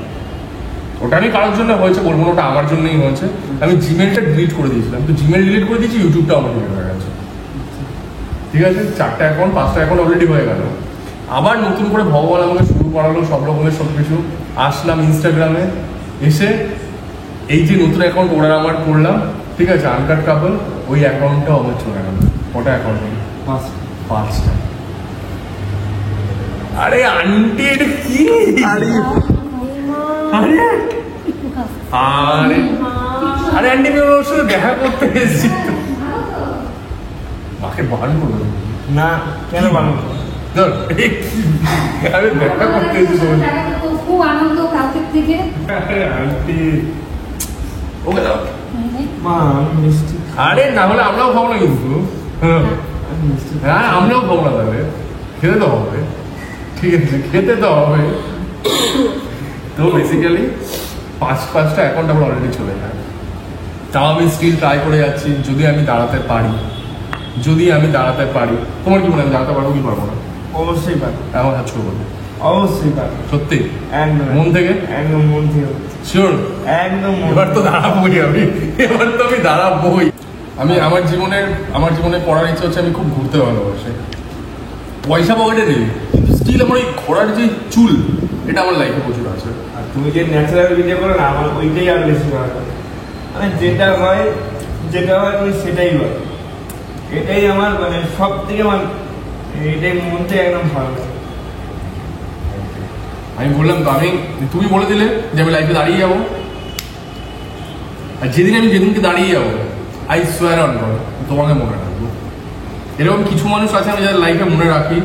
ওটা আমি কারোর জন্য হয়েছে বলবো না, ওটা আমার জন্যই হয়েছে। আমি জিমেলটা ডিলিট করে দিয়েছিলাম, তো জিমেল ডিলিট করে দিয়েছি, ইউটিউবটা আমার ডিলিট হয়ে গেছে, ঠিক আছে। 4টা অ্যাকাউন্ট 5টা অ্যাকাউন্ট অলরেডি হয়ে গেল। আবার নতুন করে ভগবান আমাকে শুরু করালো সব রকমের সব কিছু। আসলাম ইনস্টাগ্রামে, এসে এই যে নতুন অ্যাকাউন্ট ওরা আমার করলাম, ঠিক আছে, আনকাট কাপল, ওই অ্যাকাউন্টটাও আমার চলে গেল। কটা অ্যাকাউন্ট? 5টা। আরে আন্টি এটা কি? আরে আরে আরে আরে আন্টি আমি ওর সাথে দেখা করতে এসেছি, মাকে বান করবো না, কেন বানো? আমি দেখা করতে এসেছি, খুব আনন্দ কালকের থেকে। আন্টি ওকে দাও। মা আমি মিষ্টি, আরে না হলে আমরাও খাবো না কিন্তু, হ্যাঁ আমরাও খাবো না, তাহলে খেতে তো হবে, ঠিক আছে, খেতে তো হবে। তো বেসিক্যালি 5টা অ্যাকাউন্ট আমার অলরেডি চলে যায়। তাও আমি স্টিল ট্রাই করে যাচ্ছি, যদি আমি দাঁড়াতে পারি, তোমার কি মনে হয় দাঁড়াতে পারবো কি পারবো না? অবশ্যই পারবো, আমার হাত ছোট করবো, অবশ্যই পারবো, সত্যি একদম মন থেকে, একদম মন থেকে, শিওর। একদম। এবার তো দাঁড়াবোই আমি, দাঁড়াবোই। আমি আমার জীবনে পড়ার ইচ্ছা হচ্ছে, আমি খুব ঘুরতে ভালোবাসি। পয়সা পকেটে নেই, কিন্তু স্টিল আমার এই ঘোরার যে চুল, এটা আমার লাইফে প্রচুর আছে। আর তুমি যে ন্যাচারাল ভিডিও করো না, আমার ওইটাই আর বেশি ভালো লাগে। মানে যেটা হয় তুমি সেটাই হয়, এটাই আমার মানে সব থেকে আমার এইটাই মন থেকে একদম ভালো। আমি বললাম তো, তুমি বলে দিলে যে আমি লাইফে দাঁড়িয়ে যাবো, আর যেদিনকে দাঁড়িয়ে যাবো আই সোয়ার অন গড তোমাকে মনে রাখবো। এরকম কিছু মানুষ আছে আমি যাদের লাইফে মনে রাখি,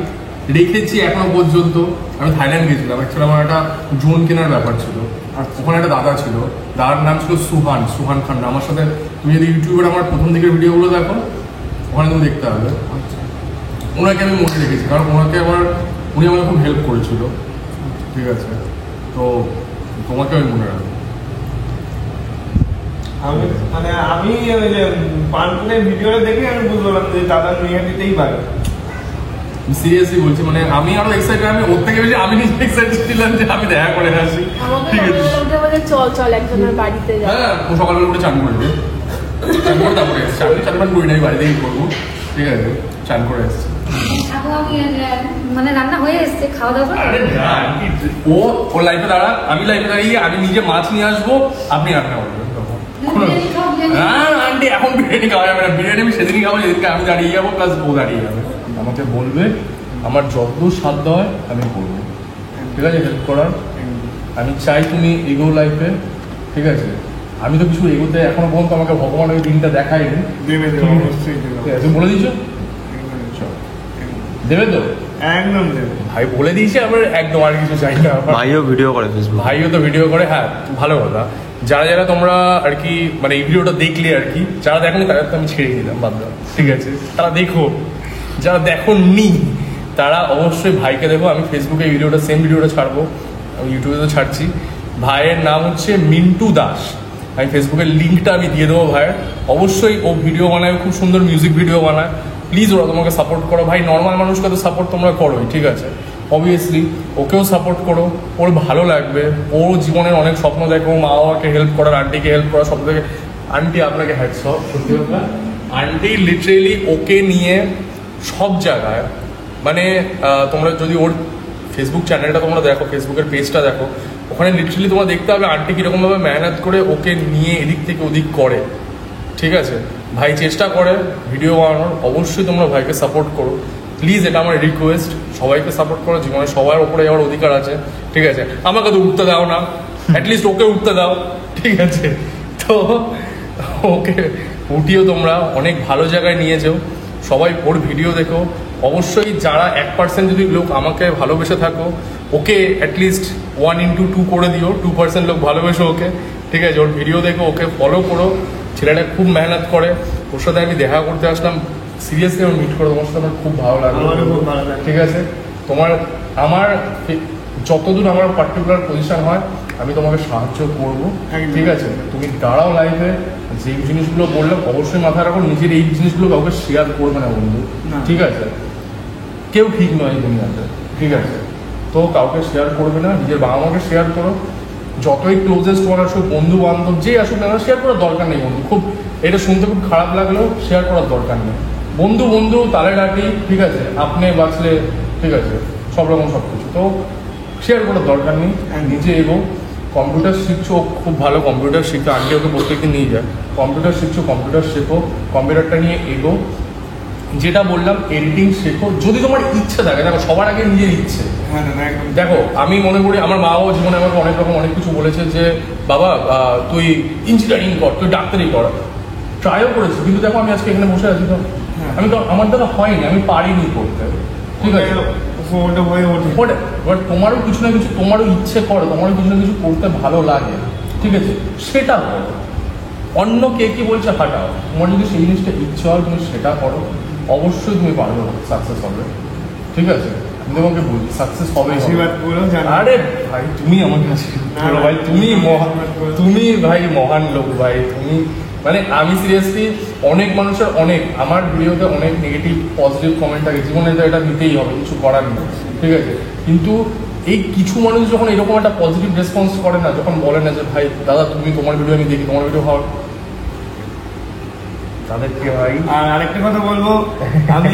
রেখেছি এখনো পর্যন্ত। আমি থাইল্যান্ড গেছিলাম, অ্যাকচুয়ালি আমার একটা ড্রোন কেনার ব্যাপার ছিল। ওখানে একটা দাদা ছিল, দাদার নাম ছিল সুহান খান। আমার সাথে তুমি যদি ইউটিউবের আমার প্রথম দিকের ভিডিওগুলো দেখো, ওখানে তুমি দেখতে হবে। ওনাকে আমি মনে রেখেছি, কারণ উনি আমাকে খুব হেল্প করেছিল। ঠিক আছে, তো তোমাকে আমি মনে রাখবো। আমি ওই যে পানপুরের ভিডিওটা দেখে আমি বুঝতে পারলাম যে দাদা নিয়ে দিতেই পারে। সিরিয়াসলি বলছি, আমি আরো এক্সাইটেড, আমি ওর থেকে বেশি আমি নিজে এক্সাইটেড ছিলাম যে আমি দেখা করে আসি। ঠিক আছে, চল একজনের বাড়িতে যাই। হ্যাঁ, ও সকালবেলা করে চান করবে, চান করে তারপরে এসছে। আমি চান করি নাই, বাড়িতেই করবো। ঠিক আছে, চান করে এসছে। মানে রান্না হয়ে এসছে, খাওয়া দাওয়া ও লাইফে দাঁড়া, আমি লাইফে দাঁড়িয়ে আমি নিজে মাছ নিয়ে আসবো, আপনি রান্না করবেন। আন্টি এখন বিরিয়ানি খাওয়া যাবে না, বিরিয়ানি আমি সেদিনই খাবো যেদিনকে আমি দাঁড়িয়ে যাবো, প্লাস ও দাঁড়িয়ে যাবে। আমাকে বলবে, আমার যত সাধ্য হয় আমি করবো। ঠিক আছে, হেল্প করার আমি চাই। তুমি এগো লাইফে, ঠিক আছে? আমি তো কিছু এগোতে এখনো পর্যন্ত আমাকে ভগবান ওই দিনটা দেখায়নি। তুমি বলে দিয়েছো দেবে তো? একদম দেবে ভাই, বলে দিয়েছে। আমার একদম আর কিছু চাই না। ভাইও ভিডিও করে ফেসবুক, ভাইও তো ভিডিও করে। হ্যাঁ, ভালো কথা। যারা তোমরা আর কি মানে এই ভিডিওটা দেখলে আর কি, যারা দেখোনি তাদের তো আমি ছেড়ে দিলাম, বাদ দাও। ঠিক আছে, তারা দেখো। যারা দেখোনি তারা অবশ্যই ভাইকে দেখো। আমি ফেসবুকে ভিডিওটা সেম ভিডিওটা ছাড়বো, আমি ইউটিউবে তো ছাড়ছি। ভাইয়ের নাম হচ্ছে মিন্টু দাস। আমি ফেসবুকের লিঙ্কটা আমি দিয়ে দেবো ভাইয়ের। অবশ্যই ও ভিডিও বানায়, খুব সুন্দর মিউজিক ভিডিও বানায়। প্লিজ ওরা তোমাকে সাপোর্ট করো ভাই। নর্মাল মানুষকে তো সাপোর্ট তোমরা করোই, ঠিক আছে? অবভিয়াসলি ওকেও সাপোর্ট করো, ওর ভালো লাগবে। ওর জীবনের অনেক স্বপ্ন দেখো, মা বাবাকে হেল্প করার, আন্টিকে হেল্প করার, সব থেকে। আন্টি আপনাকে হ্যাটস অফ, সত্যি কথা। আন্টি লিটারেলি ওকে নিয়ে সব জায়গায়, মানে তোমরা যদি ওর ফেসবুক চ্যানেলটা তোমরা দেখো, ফেসবুকের পেজটা দেখো, ওখানে লিটারেলি তোমরা দেখতে হবে আন্টি কীরকমভাবে মেহনত করে ওকে নিয়ে এদিক থেকে ওদিক করে। ঠিক আছে, ভাই চেষ্টা করে ভিডিও বানানোর। অবশ্যই তোমরা ভাইকে সাপোর্ট করো প্লিজ, এটা আমার রিকোয়েস্ট। সবাইকে সাপোর্ট করো, জীবনে সবার উপরে যাওয়ার অধিকার আছে। ঠিক আছে, আমাকে তো উঠতে দাও না, অ্যাটলিস্ট ওকে উঠতে দাও। ঠিক আছে, তো ওকে উঠিও তোমরা, অনেক ভালো জায়গায় নিয়ে যাও। সবাই ওর ভিডিও দেখো। অবশ্যই যারা 1% যদি লোক আমাকে ভালোবেসে থাকো, ওকে অ্যাটলিস্ট 1x2 করে দিও। 2% লোক ভালোবেসো ওকে। ঠিক আছে, ওর ভিডিও দেখো, ওকে ফলো করো। ছেলেটা খুব মেহনত করে। ওর সাথে আমি দেখা করতে আসলাম, সিরিয়াসলি আমার মিট করে তোমার সাথে আমার খুব ভালো লাগলো। ঠিক আছে, আমার যতদূর আমার পার্টিকুলার পজিশন হয় আমি তোমাকে সাহায্য করবো। ঠিক আছে, তুমি দাঁড়াও লাইফে। যে জিনিসগুলো বললাম অবশ্যই মাথায় রাখো, নিজের এই জিনিসগুলো কাউকে শেয়ার করবে না বন্ধু। ঠিক আছে, কেউ ঠিক নয় দুনিয়াতে। ঠিক আছে, তো কাউকে শেয়ার করবে না, নিজের বাবা মাকে শেয়ার করো। যতই ক্লোজেস্ট ওয়ান আসুক, বন্ধু বান্ধব যে আসুক না, শেয়ার করার দরকার নেই বন্ধু। খুব এটা শুনতে খুব খারাপ লাগলেও শেয়ার করার দরকার নেই। বন্ধু তালে ডাকি, ঠিক আছে, আপনি বাঁচলে, ঠিক আছে, সব রকম সব কিছু। তো শেয়ার করার দরকার নেই, নিজে এগো। কম্পিউটার শিখছো, খুব ভালো কম্পিউটার শিখতে, আন্টি ওকে প্রত্যেকদিন নিয়ে যায়। কম্পিউটার শিখছো, কম্পিউটার শেখো, কম্পিউটারটা নিয়ে এগো। যেটা বললাম, এডিটিং শেখো যদি তোমার ইচ্ছে থাকে। দেখো, সবার আগে নিজের ইচ্ছে। দেখো, আমি মনে করি আমার মা বাবা জীবনে আমাকে অনেক রকম অনেক কিছু বলেছে যে বাবা তুই ইঞ্জিনিয়ারিং কর, তুই ডাক্তারি কর। ট্রাইও করেছি, কিন্তু দেখো আমি আজকে এখানে বসে আছি। তো আমি তো আমার দ্বারা হয়নি, আমি পারিনি করতে। ঠিক আছে, তোমারও কিছু না কিছু, তোমারও ইচ্ছে করে, তোমারও কিছু না কিছু করতে ভালো লাগে। ঠিক আছে, সেটা করো। অন্য কে কি বলছে হাঁটাও। তোমার যদি সেই জিনিসটা ইচ্ছে হয়, তুমি সেটা করো। অবশ্যই তুমি পারবে, সাকসেস হবে। ঠিক আছে, আমি তোমাকে বলি সাকসেস হবে। আরে ভাই, তুমি আমার কাছে ভাই, তুমি ভাই মহান লোক ভাই। তুমি মানে আমি সিরিয়াসলি, অনেক মানুষের আমার ভিডিওতে অনেক নেগেটিভ পজিটিভ কমেন্ট থাকে। জীবনে তো এটা নিতেই হবে, কিছু করার নেই। ঠিক আছে, কিন্তু এই কিছু মানুষ যখন এরকম একটা পজিটিভ রেসপন্স করে না, যখন বলে না যে ভাই দাদা তুমি তোমার ভিডিও আমি দেখি, তোমার ভিডিও হওয়ার, তাদেরকে ভাই। আর আরেকটা কথা বলবো, আমি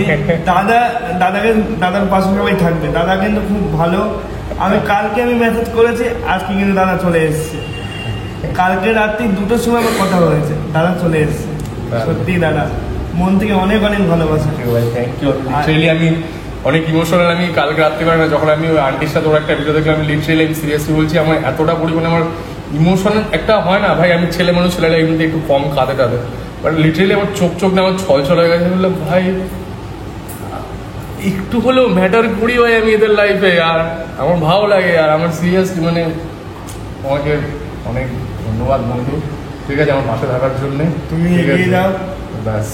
দাদার পাশে সবাই থাকবে। দাদা কিন্তু খুব ভালো। কালকে আমি মেসেজ করেছি, আজকে কিন্তু দাদা চলে এসছে। কালকে রাত্রি 2টোর সময় আমার কথা হয়েছে, দাদা চলে এসছে। সত্যি দাদা মন থেকে অনেক অনেক ভালোবাসা। Thank you. আমি অনেক ইমোশনাল। আমি কালকে রাত্রিবেলা না যখন আমি ওই আন্টির সাথে ওর একটা ভিডিও দেখলাম, আমি লিটারেলি আমি সিরিয়াসলি বলছি, আমার এতটা পরিমাণে আমার ইমোশনাল একটা হয় না ভাই, আমি ছেলে মানুষ, ছেলেরা এমনিতে একটু কম কাঁদে টাদে, বাট লিটারেলি আমার চোখ না আমার ছল হয়ে গেছে। বললাম ভাই একটু হলেও ম্যাটার করি ভাই আমি এদের লাইফে, আর আমার ভালো লাগে। আর আমার সিরিয়াসলি মানে তোমাকে অনেক ধন্যবাদ বন্ধু, ঠিক আছে, আমার পাশে থাকার জন্যে। তুমি এগিয়ে যাও ব্যাস,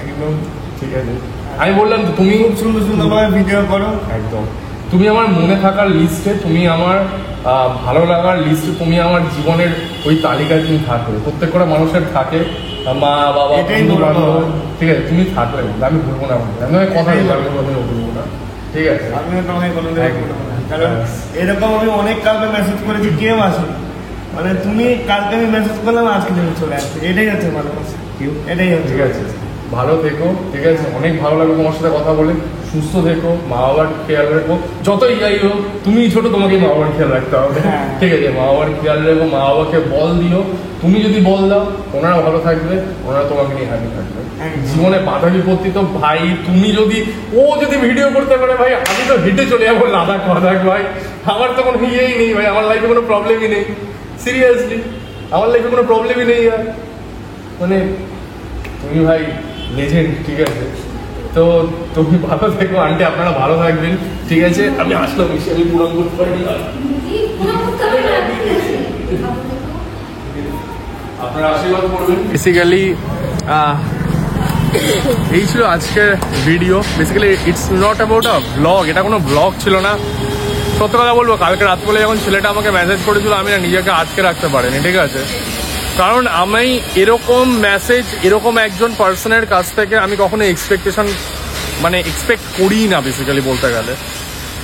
একদম। ঠিক আছে। আমি বললাম তো তুমি খুব সুন্দর সুন্দর ভাবে ভিডিও করো। একদম, তুমি আমার মনে থাকার লিস্টে, তুমি আমার ভালো লাগার লিস্টে, তুমি আমার জীবনের ওই তালিকায় তুমি থাকবে। প্রত্যেকটা মানুষের থাকে, মা বাবা বন্ধু বান্ধব, ঠিক আছে, তুমি থাকলে আমি ভুলবো না, আমি কথা ভুলবো না, ঠিক আছে। আমিও তোমাকে কোনোদিন ভুলবো না, কারণ এরকম আমি অনেক কাউকে মেসেজ করেছি, কেউ আসে, মানে তুমি কালকে আমি মেসেজ করলাম, আজকে তুমি চলে আসবে, এটাই হচ্ছে ভালোবাসা, এটাই হচ্ছে। ঠিক আছে, ভালো থেকো, ঠিক আছে, অনেক ভালো লাগলো তোমার সাথে কথা বলে। সুস্থ থেকো, মা বাবার খেয়াল রেখো, যতই যাই হোক তুমি ছোট, তোমাকে মা বাবার খেয়াল রাখতে হবে, ঠিক আছে, মা বাবার খেয়াল রেখো, মা বাবাকে বল দিও, তুমি যদি বল দাও ওনারা ভালো থাকবে, ওনারা তোমাকে নিয়ে হ্যাপি থাকবে। জীবনে বাধা বিপত্তি তো ভাই, তুমি যদি ও যদি ভিডিও করতে পারে ভাই, আমি তো হেঁটে চলে যাবো লাদাখ ফাদাখ ভাই, আমার তো কোনো ইয়েই নেই ভাই, আমার লাইফে কোনো প্রবলেমই নেই, সিরিয়াসলি আমার লাইফে কোনো প্রবলেমই নেই। আর মানে তুমি ভাই লেজেন্ড, ঠিক আছে, তো তুমি ভালো থেকো আন্টি, আপনারা ভালো থাকবেন, ঠিক আছে। আমি আসলাম, আমি পুরো করতে পারিনি, আপনারা আশীর্বাদ করবেন। বেসিক্যালি এই ছিল আজকের video. Basically it's not about a blog, এটা কোনো ব্লগ ছিল না। সত্য কথা বলবো, কালকে রাতবেলা যখন ছেলেটা আমাকে মেসেজ করেছিল, আমি না নিজেকে আটকে রাখতে পারিনি, ঠিক আছে, কারণ আমি এরকম মেসেজ এরকম একজন পার্সনের কাছ থেকে আমি কখনো এক্সপেক্ট করি না। বেসিক্যালি বলতে গেলে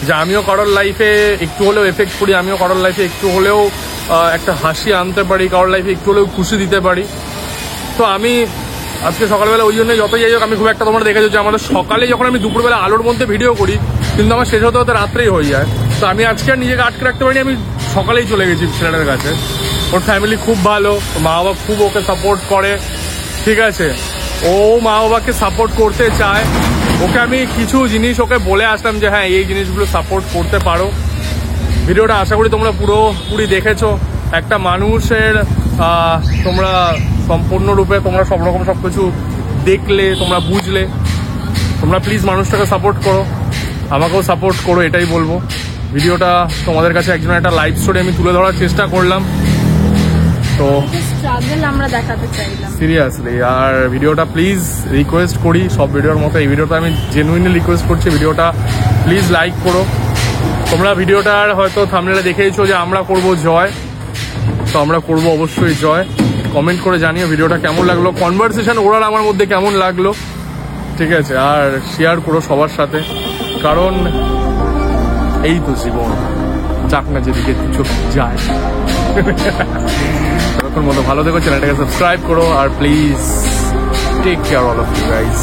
যে আমিও কারোর লাইফে একটু হলেও এফেক্ট করি, আমিও কারোর লাইফে একটু হলেও একটা হাসি আনতে পারি, কারোর লাইফে একটু হলেও খুশি দিতে পারি। তো আমি আজকে সকালবেলা ওই জন্য যতই যাই হোক, আমি খুব একটা তোমরা দেখেছো যে আমাদের সকালে যখন আমি দুপুরবেলা আলোর মধ্যে ভিডিও করি, কিন্তু আমার শেষ হতে হতে রাত্রেই হয়ে যায়। তো আমি আজকে আর নিজেকে আটকে রাখতে পারিনি, আমি সকালেই চলে গেছি ছেলেটার কাছে। ওর ফ্যামিলি খুব ভালো, মা বাবা খুব ওকে সাপোর্ট করে, ঠিক আছে, ও মা বাবাকে সাপোর্ট করতে চায়। ওকে আমি কিছু জিনিস ওকে বলে আসলাম যে হ্যাঁ এই জিনিসগুলো সাপোর্ট করতে পারো। ভিডিওটা আশা করি তোমরা পুরোপুরি দেখেছো। একটা মানুষের তোমরা সম্পূর্ণরূপে তোমরা সব রকম সব কিছু দেখলে, তোমরা বুঝলে, তোমরা প্লিজ মানুষটাকে সাপোর্ট করো, আমাকেও সাপোর্ট করো, এটাই বলবো। ভিডিওটা তোমাদের কাছে একজন একটা লাইভ স্টোরি আমি তুলে ধরার চেষ্টা করলাম, তো স্ট্রাগল আমরা দেখাতে চাইলাম সিরিয়াসলি। আর ভিডিওটা প্লিজ রিকোয়েস্ট করি, সব ভিডিওর মতো এই ভিডিওটা আমি জেনুইনলি রিকোয়েস্ট করছি, ভিডিওটা প্লিজ লাইক করো। তোমরা ভিডিওটার হয়তো থাম্বনেলে দেখেইছো যে আমরা করব জয়, তো আমরা করব অবশ্যই জয়। কমেন্ট করে জানিও ভিডিওটা কেমন লাগলো, কনভারসেশন ওরাল আমার মধ্যে কেমন লাগলো, ঠিক আছে, আর শেয়ার করো সবার সাথে, কারণ এই তো জীবন, যাক না যেদিকে চোখ যায়। ততক্ষণ মতো ভালো থেকো, চ্যানেলটাকে সাবস্ক্রাইব করো, আর please take care all of you guys.